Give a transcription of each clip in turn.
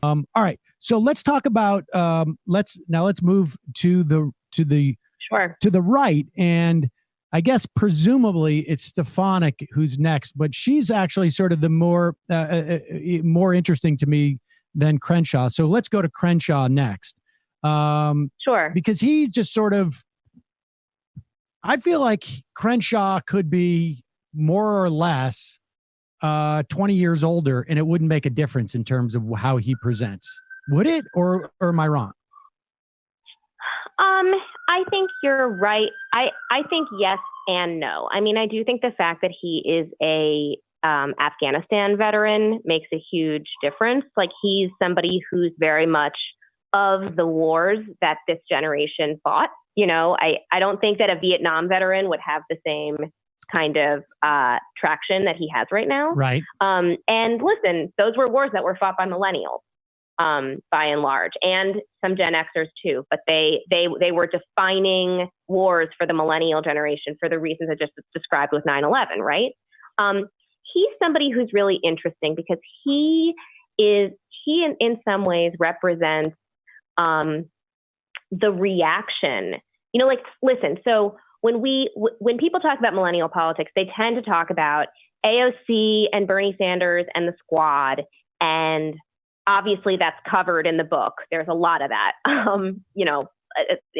All right. So let's talk about let's move to the Sure. to the right, and I guess presumably it's Stefanik who's next, but she's actually sort of the more interesting to me than Crenshaw. So let's go to Crenshaw next. Sure. Because he's just sort of, I feel like Crenshaw could be more or less 20 years older, and it wouldn't make a difference in terms of how he presents. Would it, or am I wrong? I think you're right. I think yes and no. I mean, I do think the fact that he is a Afghanistan veteran makes a huge difference. Like, he's somebody who's very much of the wars that this generation fought. You know, I don't think that a Vietnam veteran would have the same kind of traction that he has right now. Right. And listen, those were wars that were fought by millennials, by and large, and some Gen Xers too. But they were defining wars for the millennial generation for the reasons I just described with 9/11, right? He's somebody who's really interesting because he in some ways represents the reaction. You know, like, listen, so when people talk about millennial politics, they tend to talk about AOC and Bernie Sanders and the squad. And obviously that's covered in the book. There's a lot of that. You know,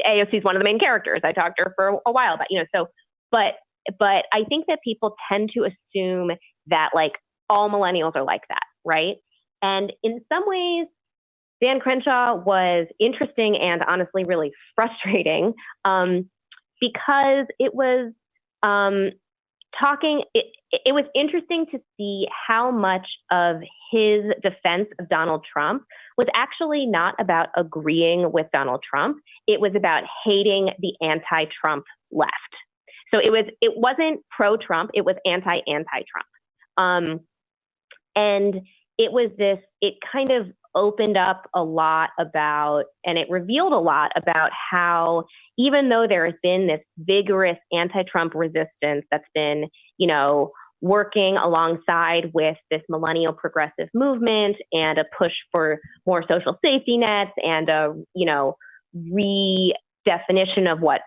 AOC is one of the main characters. I talked to her for a while about, you know, so, but I think that people tend to assume that like all millennials are like that, right? And in some ways, Dan Crenshaw was interesting and honestly really frustrating, because it was it was interesting to see how much of his defense of Donald Trump was actually not about agreeing with Donald Trump. It was about hating the anti-Trump left. So it wasn't pro-Trump, it was anti-Trump. And it kind of opened up a lot about, and it revealed a lot about how, even though there has been this vigorous anti-Trump resistance that's been, you know, working alongside with this millennial progressive movement and a push for more social safety nets and a, you know, redefinition of what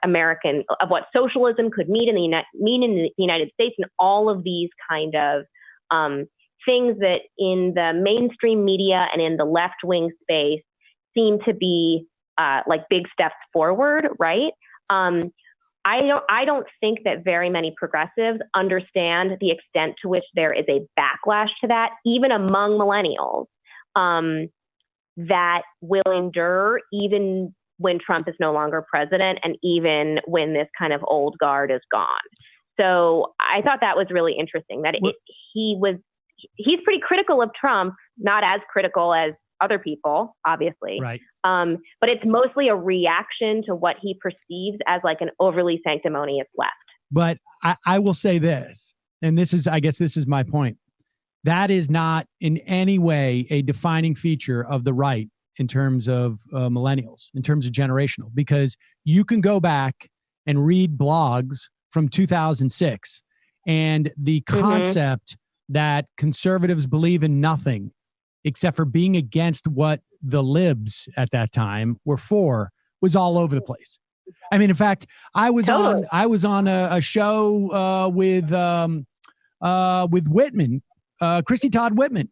socialism could mean in the United States, and all of these kind of things that in the mainstream media and in the left-wing space seem to be like big steps forward, right? I don't think that very many progressives understand the extent to which there is a backlash to that, even among millennials, that will endure even when Trump is no longer president and even when this kind of old guard is gone. So I thought that was really interesting that he's pretty critical of Trump, not as critical as other people, obviously. Right. But it's mostly a reaction to what he perceives as like an overly sanctimonious left. But I will say this, and I guess this is my point. That is not in any way a defining feature of the right in terms of millennials, in terms of generational, because you can go back and read blogs from 2006 and the concept that conservatives believe in nothing except for being against what the libs at that time were for was all over the place. I mean, in fact, I was on a show with Whitman, Christy Todd Whitman,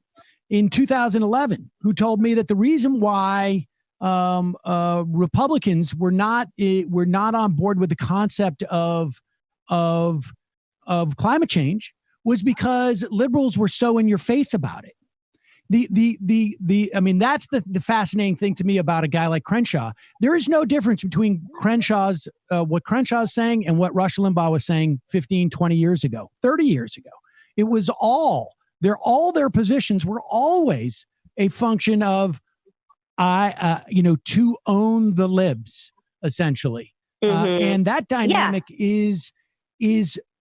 in 2011, who told me that the reason why Republicans were not on board with the concept of climate change was because liberals were so in your face about it. I mean, that's the fascinating thing to me about a guy like Crenshaw. There is no difference between what Crenshaw's saying and what Rush Limbaugh was saying 15, 20 years ago, 30 years ago. It was all their positions were always a function of, to own the libs, essentially. And that dynamic is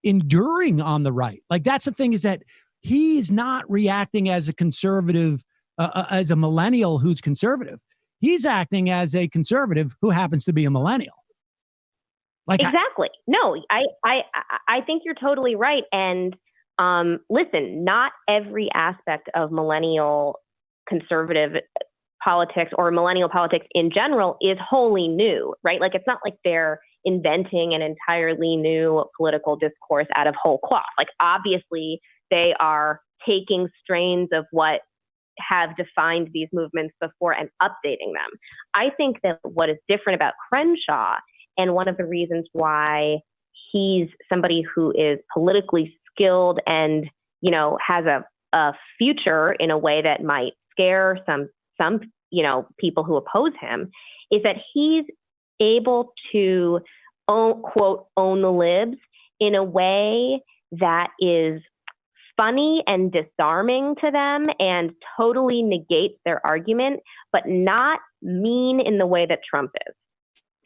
enduring on the right. Like, that's the thing, is that he is not reacting as a conservative, as a millennial who's conservative. He's acting as a conservative who happens to be a millennial. Like, exactly. No, I think you're totally right. And listen, not every aspect of millennial conservative politics or millennial politics in general is wholly new, right? Like, it's not like they're inventing an entirely new political discourse out of whole cloth. Like, obviously, they are taking strains of what have defined these movements before and updating them. I think that what is different about Crenshaw, and one of the reasons why he's somebody who is politically skilled and, you know, has a future in a way that might scare some, you know, people who oppose him, is that he's able to quote, own the libs in a way that is funny and disarming to them and totally negates their argument, but not mean in the way that Trump is.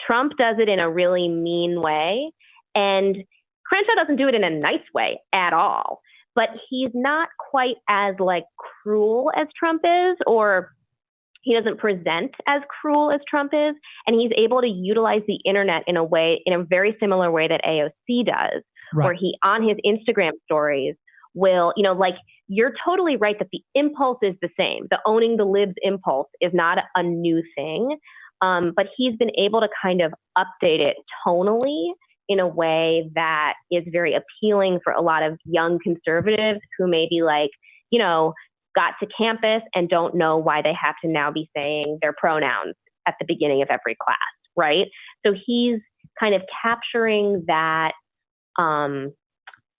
Trump does it in a really mean way, and Crenshaw doesn't do it in a nice way at all. But he's not quite as like cruel as Trump is, or he doesn't present as cruel as Trump is, and he's able to utilize the internet in a very similar way that AOC does, right, where he, on his Instagram stories, will, you know, like, you're totally right that the impulse is the same. The owning the libs impulse is not a new thing, but he's been able to kind of update it tonally in a way that is very appealing for a lot of young conservatives who may be like, you know, got to campus and don't know why they have to now be saying their pronouns at the beginning of every class, right? So he's kind of capturing that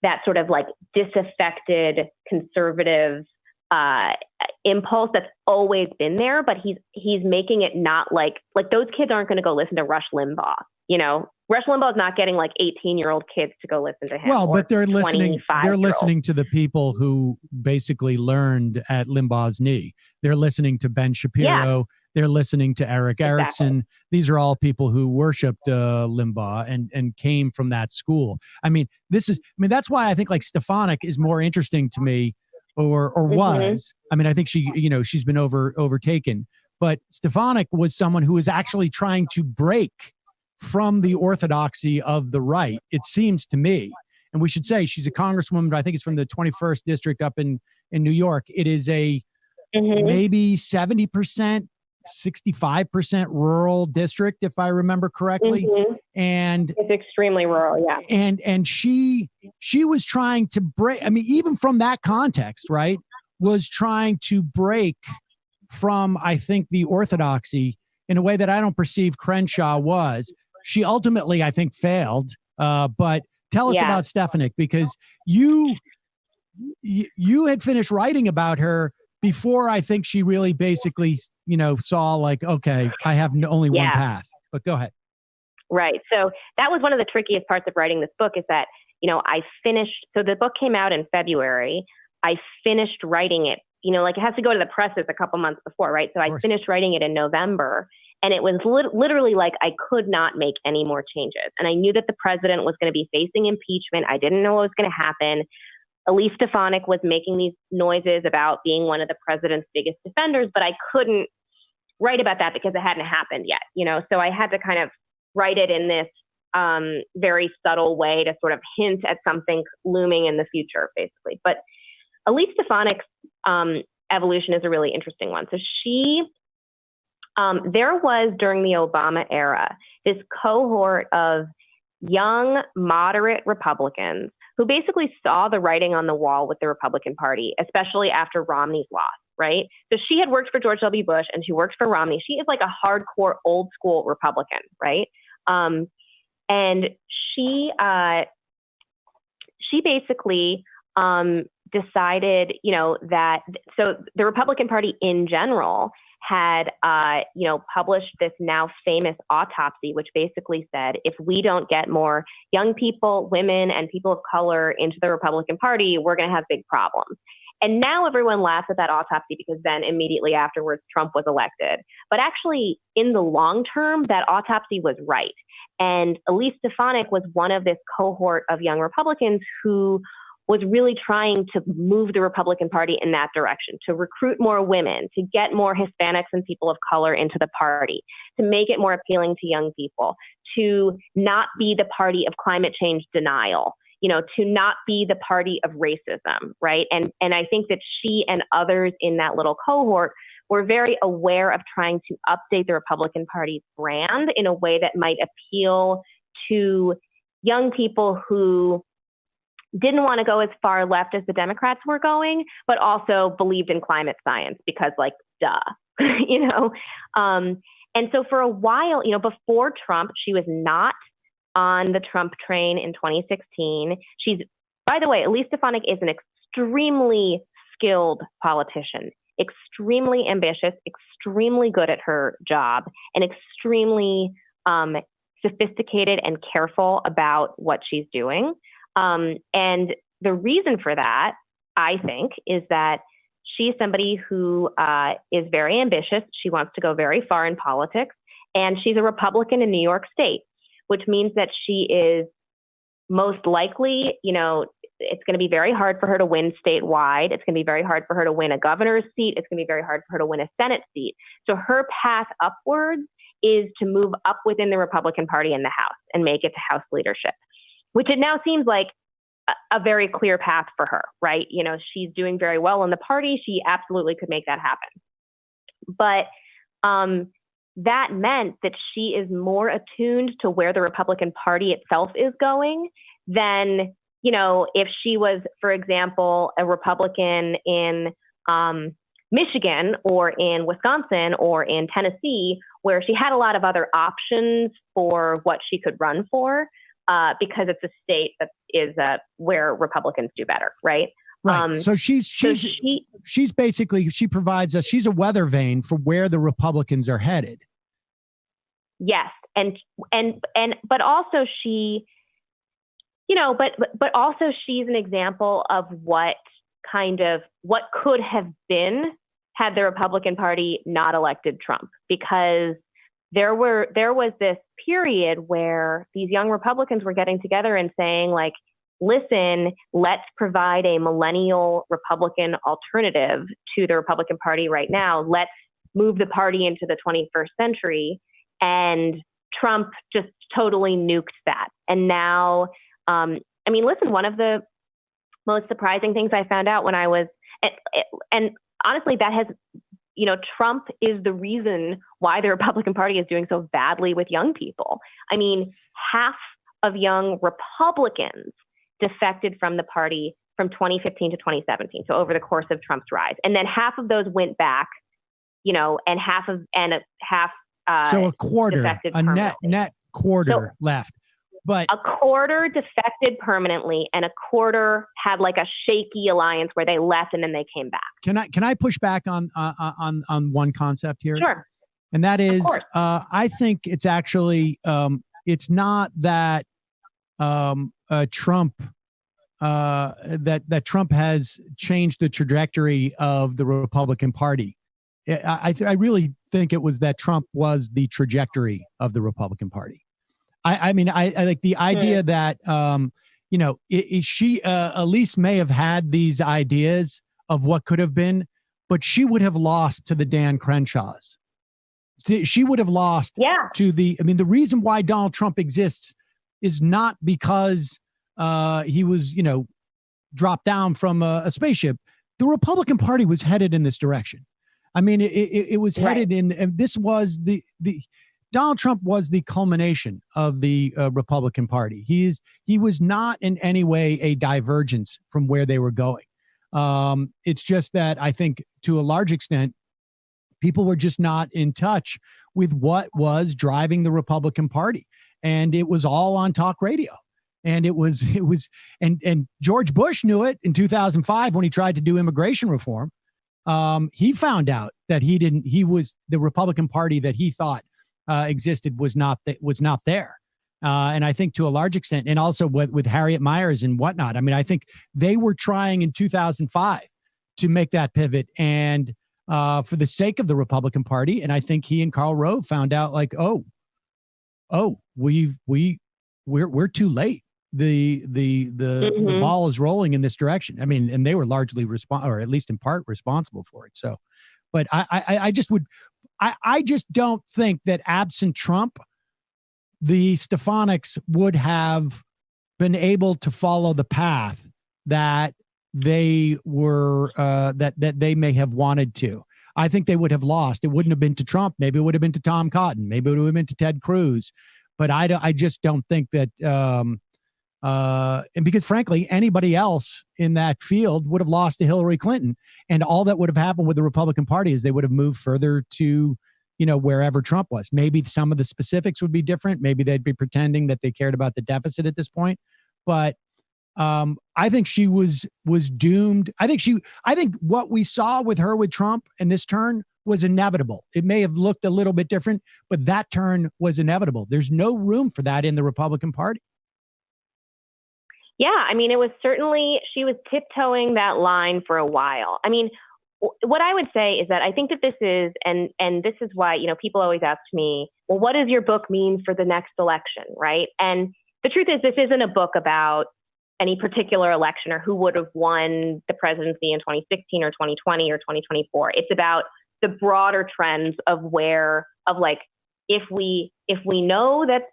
that sort of like disaffected conservative impulse that's always been there, but he's making it not like those kids aren't going to go listen to Rush Limbaugh. You know, Rush Limbaugh is not getting like 18-year-old kids to go listen to him. Well, but they're listening. They're listening to the people who basically learned at Limbaugh's knee. They're listening to Ben Shapiro. Yeah. They're listening to Eric Erickson. These are all people who worshipped Limbaugh and came from that school. I mean, that's why I think like Stefanik is more interesting to me, or was. I mean, I think she's been overtaken, but Stefanik was someone who was actually trying to break from the orthodoxy of the right, it seems to me. And we should say she's a congresswoman, but I think it's from the 21st district up in New York. It is a maybe 70%, 65% rural district, if I remember correctly. And it's extremely rural, yeah. And she was trying to break, I mean, even from that context, right, was trying to break from, I think, the orthodoxy in a way that I don't perceive Crenshaw was. She ultimately, I think, failed. But tell us about Stefanik, because you had finished writing about her before I think she really basically, saw like, okay, I have only one path. But go ahead. Right. So that was one of the trickiest parts of writing this book, is that, so the book came out in February. I finished writing it, it has to go to the presses a couple months before, right? So I finished writing it in November. And it was literally like I could not make any more changes. And I knew that the president was going to be facing impeachment. I didn't know what was going to happen. Elise Stefanik was making these noises about being one of the president's biggest defenders, but I couldn't write about that because it hadn't happened yet, So I had to kind of write it in this very subtle way to sort of hint at something looming in the future, basically. But Elise Stefanik's evolution is a really interesting one. So there was, during the Obama era, this cohort of young, moderate Republicans who basically saw the writing on the wall with the Republican Party, especially after Romney's loss, right? So she had worked for George W. Bush and she works for Romney. She is like a hardcore old school Republican, right? And she basically decided, that, so the Republican Party in general had, published this now famous autopsy, which basically said, if we don't get more young people, women, and people of color into the Republican Party, we're going to have big problems. And now everyone laughs at that autopsy because then immediately afterwards, Trump was elected. But actually, in the long term, that autopsy was right. And Elise Stefanik was one of this cohort of young Republicans who was really trying to move the Republican Party in that direction, to recruit more women, to get more Hispanics and people of color into the party, to make it more appealing to young people, to not be the party of climate change denial, to not be the party of racism, right? And I think that she and others in that little cohort were very aware of trying to update the Republican Party's brand in a way that might appeal to young people who didn't want to go as far left as the Democrats were going, but also believed in climate science because, like, duh, And so for a while, before Trump, she was not on the Trump train in 2016. She's, by the way, Elise Stefanik is an extremely skilled politician, extremely ambitious, extremely good at her job, and extremely sophisticated and careful about what she's doing. And the reason for that, I think, is that she's somebody who is very ambitious. She wants to go very far in politics, and she's a Republican in New York State, which means that she is most likely, it's going to be very hard for her to win statewide. It's going to be very hard for her to win a governor's seat. It's going to be very hard for her to win a Senate seat. So her path upwards is to move up within the Republican Party in the House and make it to House leadership, which it now seems like a very clear path for her, right? She's doing very well in the party. She absolutely could make that happen. But that meant that she is more attuned to where the Republican Party itself is going than, if she was, for example, a Republican in Michigan or in Wisconsin or in Tennessee, where she had a lot of other options for what she could run for. Because it's a state that is where Republicans do better, right? Right. So she's basically, she provides us, she's a weather vane for where the Republicans are headed. Yes. But also she, but also she's an example of what could have been had the Republican Party not elected Trump, because there was this period where these young Republicans were getting together and saying, like, listen, let's provide a millennial Republican alternative to the Republican Party right now. Let's move the party into the 21st century. And Trump just totally nuked that. And now, listen, one of the most surprising things I found out when I was, and honestly, that has, Trump is the reason why the Republican Party is doing so badly with young people. I mean, half of young Republicans defected from the party from 2015 to 2017. So over the course of Trump's rise, and then half of those went back, and half. So a quarter, a net quarter left. But a quarter defected permanently, and a quarter had like a shaky alliance where they left and then they came back. Can I push back on one concept here? Sure. And that is, I think it's actually it's not that Trump that Trump has changed the trajectory of the Republican Party. I really think it was that Trump was the trajectory of the Republican Party. I like the idea that, Elise may have had these ideas of what could have been, but she would have lost to the Dan Crenshaws. She would have lost to the reason why Donald Trump exists is not because he was, dropped down from a spaceship. The Republican Party was headed in this direction. It was headed in, and this was the Donald Trump was the culmination of the Republican Party. He was not in any way a divergence from where they were going. It's just that I think to a large extent, people were just not in touch with what was driving the Republican Party. And it was all on talk radio. And and George Bush knew it in 2005 when he tried to do immigration reform. He found out that the Republican Party that he thought existed was not there. And I think to a large extent, and also with Harriet Miers and whatnot, I think they were trying in 2005 to make that pivot and for the sake of the Republican Party. And I think he and Karl Rove found out like, we're too late. The ball is rolling in this direction. And they were largely or at least in part responsible for it. So, but I just don't think that absent Trump, the Stefaniks would have been able to follow the path that they were that they may have wanted to. I think they would have lost. It wouldn't have been to Trump. Maybe it would have been to Tom Cotton. Maybe it would have been to Ted Cruz. But I just don't think that. And because frankly, anybody else in that field would have lost to Hillary Clinton, and all that would have happened with the Republican Party is they would have moved further to, wherever Trump was. Maybe some of the specifics would be different. Maybe they'd be pretending that they cared about the deficit at this point. But I think she was doomed. I think what we saw with her with Trump in this turn was inevitable. It may have looked a little bit different, but that turn was inevitable. There's no room for that in the Republican Party. Yeah, I mean, it was certainly, she was tiptoeing that line for a while. I mean, what I would say is that I think that this is, and this is why, people always ask me, well, what does your book mean for the next election, right? And the truth is, this isn't a book about any particular election or who would have won the presidency in 2016 or 2020 or 2024. It's about the broader trends of if we know that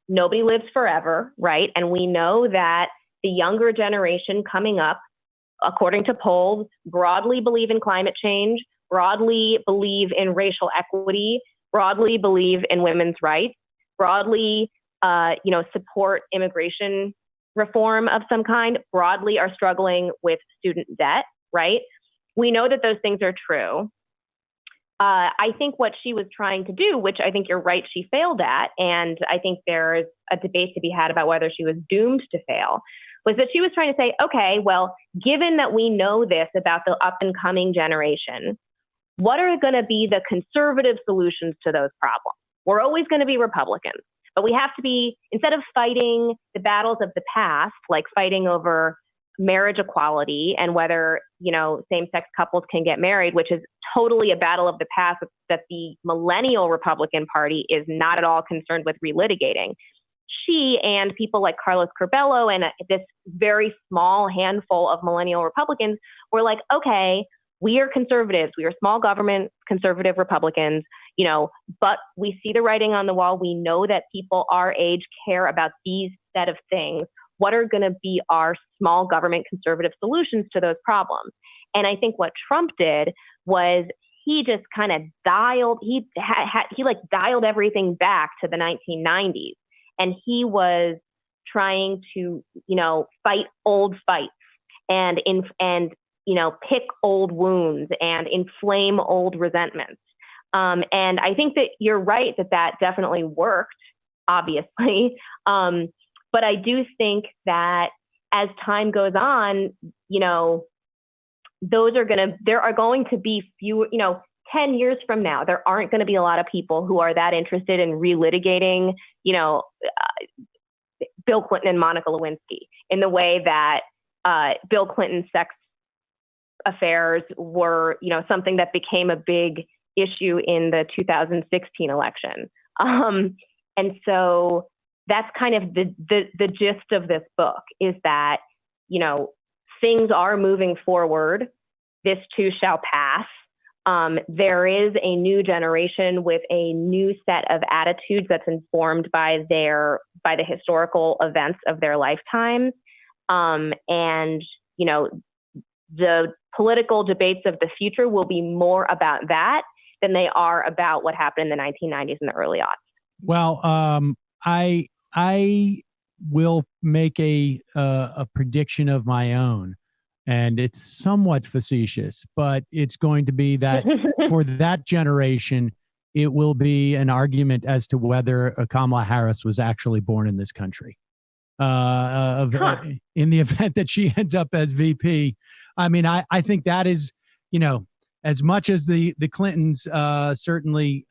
nobody lives forever, right? And we know that the younger generation coming up, according to polls, broadly believe in climate change, broadly believe in racial equity, broadly believe in women's rights, broadly, support immigration reform of some kind, broadly are struggling with student debt, right? We know that those things are true. I think what she was trying to do, which I think you're right, she failed at, and I think there's a debate to be had about whether she was doomed to fail, was that she was trying to say, okay, well, given that we know this about the up and coming generation, what are going to be the conservative solutions to those problems? We're always going to be Republicans, but we have to be, instead of fighting the battles of the past, like fighting over marriage equality and whether, same-sex couples can get married, which is totally a battle of the past that the millennial Republican Party is not at all concerned with relitigating. She and people like Carlos Curbelo and this very small handful of millennial Republicans were like, okay, we are conservatives. We are small government conservative Republicans, but we see the writing on the wall. We know that people our age care about these set of things. What are going to be our small government conservative solutions to those problems? And I think what Trump did was he just kind of dialed everything back to the 1990s. And he was trying to, fight old fights and pick old wounds and inflame old resentments. And I think that you're right that definitely worked, obviously. But I do think that as time goes on, there are going to be fewer, 10 years from now, there aren't going to be a lot of people who are that interested in relitigating, Bill Clinton and Monica Lewinsky in the way that Bill Clinton's sex affairs were, something that became a big issue in the 2016 election. And so that's kind of the gist of this book is that, things are moving forward. This too shall pass. There is a new generation with a new set of attitudes that's informed by the historical events of their lifetimes. And, the political debates of the future will be more about that than they are about what happened in the 1990s and the early aughts. Well, I will make a prediction of my own, and it's somewhat facetious, but it's going to be that for that generation, it will be an argument as to whether Kamala Harris was actually born in this country. In the event that she ends up as VP, I mean, I think that is, as much as the Clintons certainly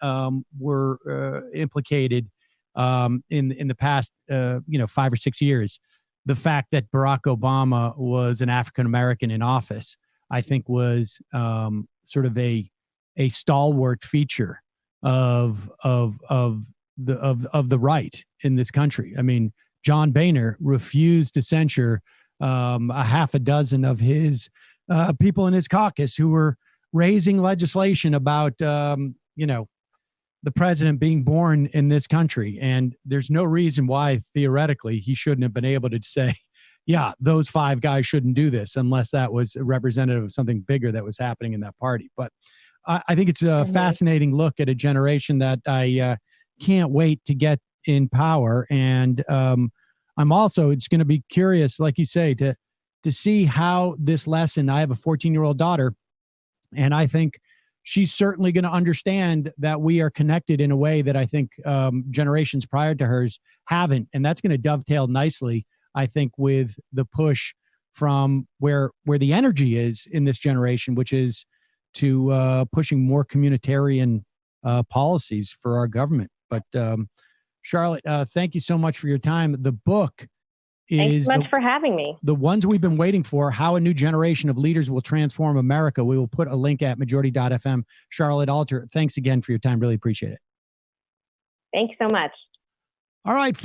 were implicated in the past, 5 or 6 years, the fact that Barack Obama was an African American in office, I think, was sort of a stalwart feature of the right in this country. I mean, John Boehner refused to censure a half a dozen of his people in his caucus who were raising legislation about the president being born in this country. And there's no reason why, theoretically, he shouldn't have been able to say, yeah, those 5 guys shouldn't do this, unless that was a representative of something bigger that was happening in that party. But I think it's a fascinating look at a generation that I can't wait to get in power. And it's going to be curious, like you say, to see how this lesson. I have a 14-year-old daughter, and I think she's certainly going to understand that we are connected in a way that I think generations prior to hers haven't. And that's going to dovetail nicely, I think, with the push from where the energy is in this generation, which is to pushing more communitarian policies for our government. But Charlotte, thank you so much for your time. The book Thanks so much for having me. The ones we've been waiting for, How a New Generation of Leaders Will Transform America. We will put a link at majority.fm. Charlotte Alter, thanks again for your time. Really appreciate it. Thanks so much. All right.